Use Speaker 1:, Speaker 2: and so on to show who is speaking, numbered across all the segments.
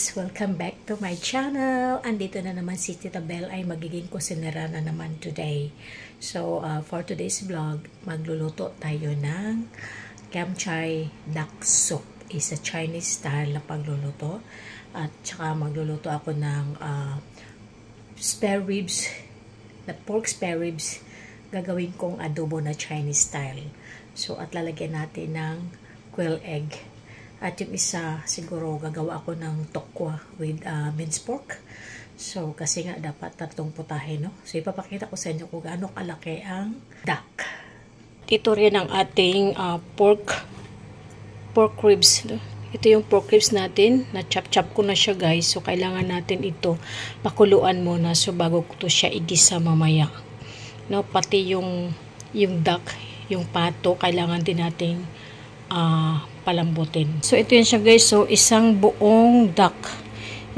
Speaker 1: guys! Welcome back to my channel. Andito na naman si Tita Belle ay magiging kusinera na naman today. So, for today's vlog, magluluto tayo ng Kiamchai duck soup. Is a Chinese style na pagluluto. At saka magluluto ako ng spare ribs, na pork spare ribs. Gagawin kong adobo na Chinese style. So, at lalagyan natin ng quail egg. At yung isa, siguro gagawa ako ng tokwa with minced pork. So, kasi nga dapat tatlong putahe, no? So, ipapakita ko sa inyo kung gaano kalaki ang duck. Ito rin ang ating pork ribs. Ito yung pork ribs natin. Na-chop-chop ko na siya, guys. So, kailangan natin ito pakuluan muna. So, bago ko to siya igisa mamaya. No? Pati yung duck, yung pato, kailangan din natin palambutin. So, ito yan siya, guys. So, isang buong duck.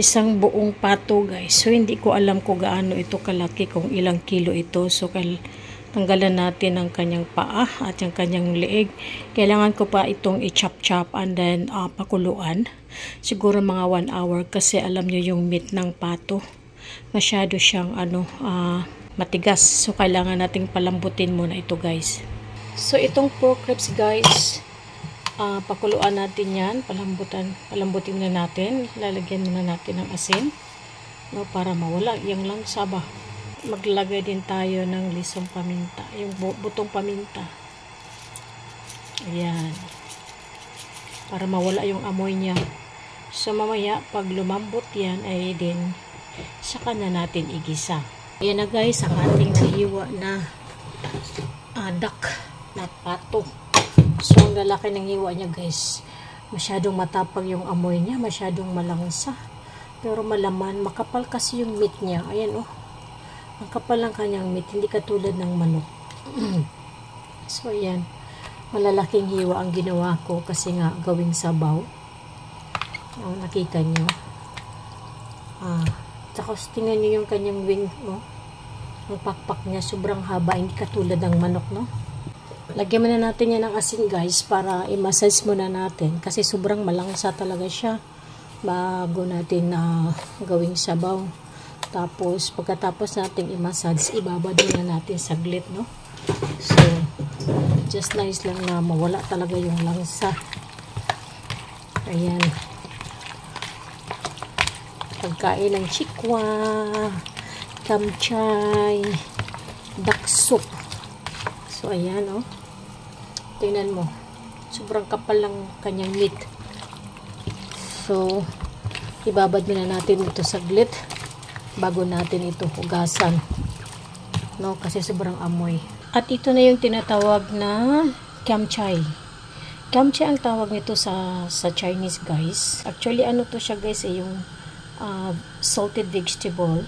Speaker 1: Isang buong pato, guys. So, hindi ko alam kung gaano ito kalaki, kung ilang kilo ito. So, tanggalan natin ang kanyang paa at yung kanyang leeg. Kailangan ko pa itong i-chop-chop and then pakuluan. Siguro mga 1 hour kasi alam nyo yung meat ng pato. Masyado siyang matigas. So, kailangan nating palambutin muna ito, guys. So, itong pork ribs, guys, pakuluan natin yan, palambutin na natin, lalagyan na natin ng asin, no, para mawala yung langsa ba. Maglagay din tayo ng lisong paminta, yung butong paminta, ayan, para mawala yung amoy niya. So mamaya pag lumambot yan ay din saka na natin igisa. Ayan na, guys, ang ating nahiwa na duck na pato. So, ang lalaki ng hiwa niya, guys. Masyadong matapang yung amoy niya. Masyadong malangsa. Pero malaman. Makapal kasi yung meat niya. Ayan, oh. Ang kapal ng kanyang meat. Hindi katulad ng manok. So, ayan. Malalaking hiwa ang ginawa ko. Kasi nga, gawing sabaw. Oh, nakita niyo. Tsaka, tingnan niyo yung kanyang wing, oh. Ang pakpak niya. Sobrang haba. Hindi katulad ng manok, no? Lagyan muna natin yan ng asin, guys, para i-massage muna natin. Kasi sobrang malangsa talaga siya bago natin gawing sabaw. Tapos, pagkatapos natin i-massage, ibabad na natin saglit, no? So, just nice lang na mawala talaga yung langsa. Ayan. Pagkain ng chikwa, Kiamchai duck soup. So, ayan, oh. Tingnan mo. Sobrang kapal ng kanyang meat. So, ibabad na natin ito saglit bago natin ito hugasan. No? Kasi sobrang amoy. At ito na yung tinatawag na Kiamchai. Kiamchai ang tawag nito sa Chinese, guys. Actually, ano to siya, guys, yung salted vegetable.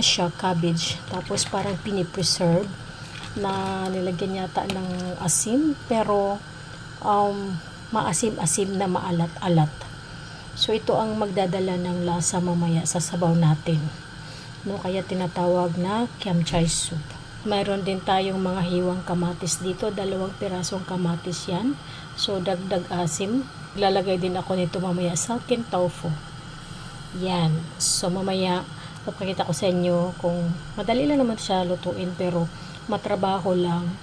Speaker 1: Siya, cabbage. Tapos, parang pinipreserve na nilagyan yata ng asin, pero maasim-asim na maalat-alat. So ito ang magdadala ng lasa mamaya sa sabaw natin, no? Kaya tinatawag na Kiamchai soup. Mayroon din tayong mga hiwang kamatis dito, 2 pirasong kamatis yan. So dagdag asim. Lalagay din ako nito mamaya sa silken tofu. Yan. So mamaya papakita ko sa inyo kung madali lang naman siya lutuin, pero matrabaho lang.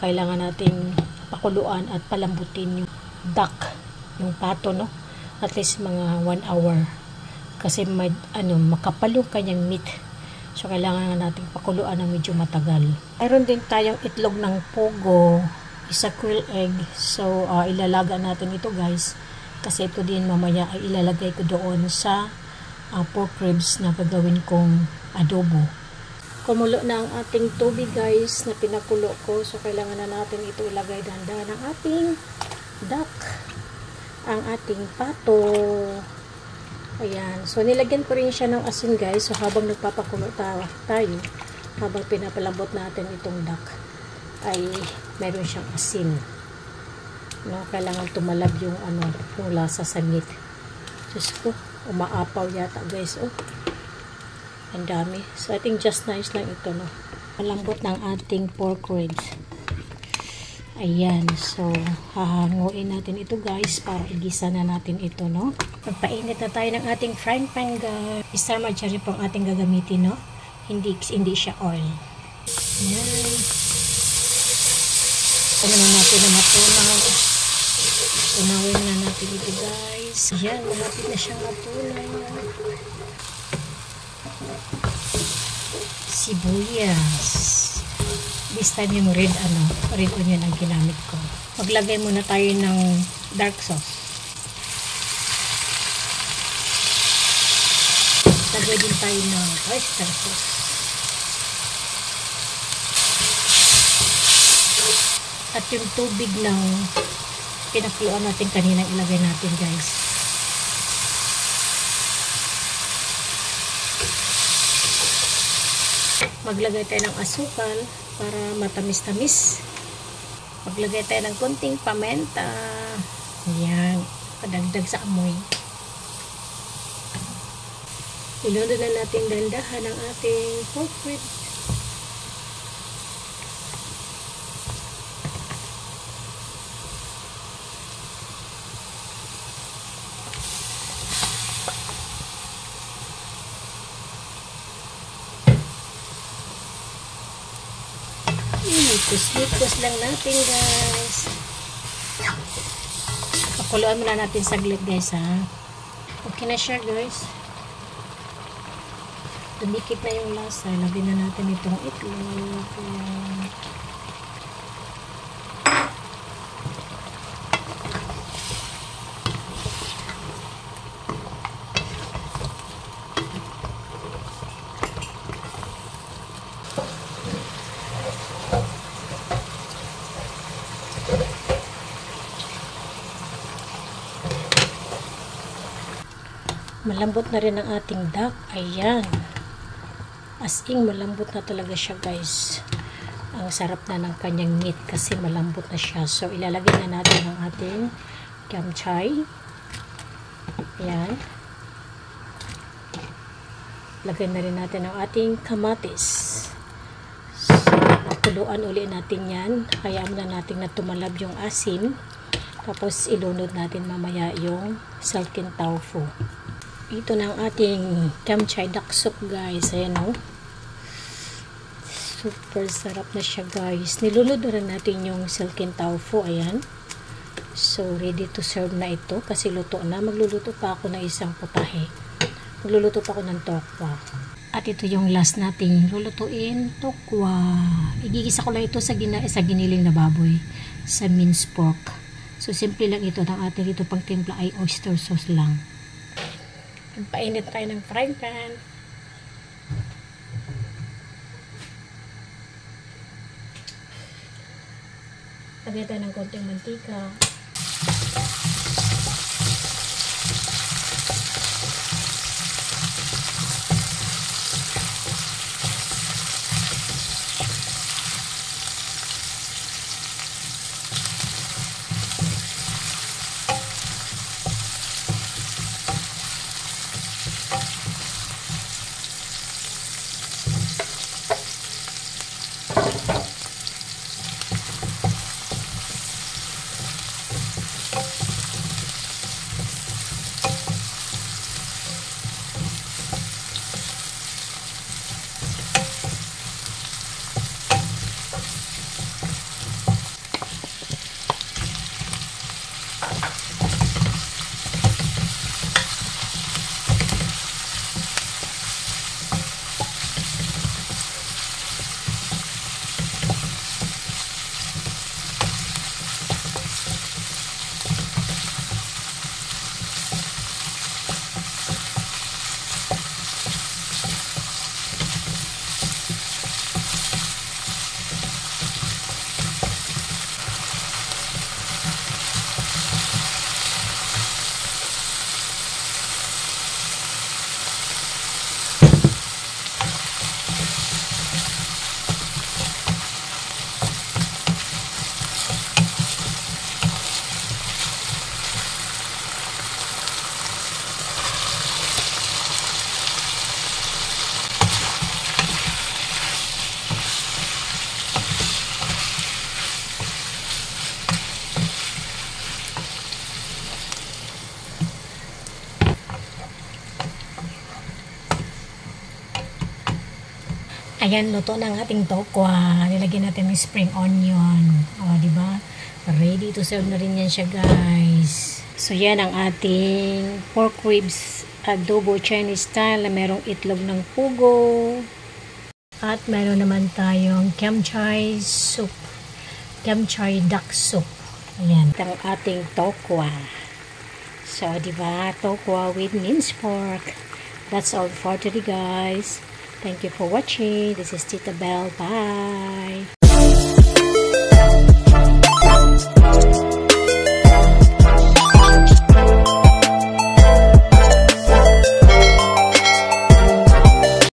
Speaker 1: Kailangan natin pakuluan at palambutin yung duck, yung pato, no? At least mga 1 hour. Kasi may, makapal yung kanyang meat. So, kailangan natin pakuluan ng medyo matagal. Mayroon din tayong itlog ng pogo, isa quail egg. So, ilalaga natin ito, guys. Kasi ito din mamaya ay ilalagay ko doon sa pork ribs na gagawin kong adobo. Kumulo na ang ating tubig, guys, na pinakulo ko. So, kailangan na natin ito ilagay dahan-dahan ang ating duck, ang ating pato. Ayan. So, nilagyan ko rin siya ng asin, guys. So, habang nagpapakulo tayo, habang pinapalambot natin itong duck, ay meron siyang asin. No? Kailangan tumalab yung, yung lasa sa meat. Diyos ko, umaapaw yata, guys. Oh. Ang dami. So, I think just nice lang ito, no? Malambot ng ating pork ribs. Ayan, so hahanguin natin ito guys para igisa na natin ito, no? Magpainit na tayo ng ating frying pan guys. Star margarine po ang ating gagamitin, no? Hindi siya oil. Ayan. Ano na natin na matunaw. Tunawin na natin ito guys. Ayan, malapit na siyang matunaw. Sibuyas. This time yung red onion ang ginamit ko. Maglagay muna tayo ng dark sauce. Lagay din tayo ng oyster sauce. At yung tubig ng pinakuluan natin kanina ilagay natin guys. Maglagay tayo ng asukal para matamis-tamis. Maglagay tayo ng konting pamenta. Ayan, padagdag sa amoy. Ilunod na natin dandahan ang ating pork rib. Likus lang natin guys. Pakuluan muna natin saglit guys ha. Okay na siya guys. Dumikit na yung lasa. Lagyan na natin itong itlog. Malambot na rin ang ating duck. Ayan. As in, malambot na talaga siya guys. Ang sarap na ng kanyang meat kasi malambot na siya. So, ilalagay na natin ang ating kiamchai. Ayan. Lagay na rin natin ang ating kamatis. So, pakuluan uli natin yan. Hayaan na natin na tumalab yung asin. Tapos, ilunod natin mamaya yung silken tofu. Ito na ang ating kiamchai duck soup guys. Ayan o. Super sarap na siya guys. Nilulod na rin natin yung silken tofu. Ayan. So ready to serve na ito. Kasi luto na. Magluluto pa ako ng isang putahe. Magluluto pa ako ng tokwa. At ito yung last nating lulutuin. Tokwa. Igigisa ko lang ito sa giniling na baboy. Sa minced pork. So simple lang ito. Ang ating ito pang timpla ay oyster sauce lang. Painit tayo ng frying pan. Lagyan tayo ng konting mantika. Ayan, luto na ang ating tokwa. Nilagyan natin ng spring onion. O, di ba? Ready to serve na rin yan siya, guys. So, yan ang ating pork ribs adobo Chinese style na merong itlog ng pugo. At meron naman tayong kimchi soup. Kimchi duck soup. Ayan. Ang ating tokwa. So, di ba? Tokwa with minced pork. That's all for today, guys. Thank you for watching. This is Tita Belle. Bye!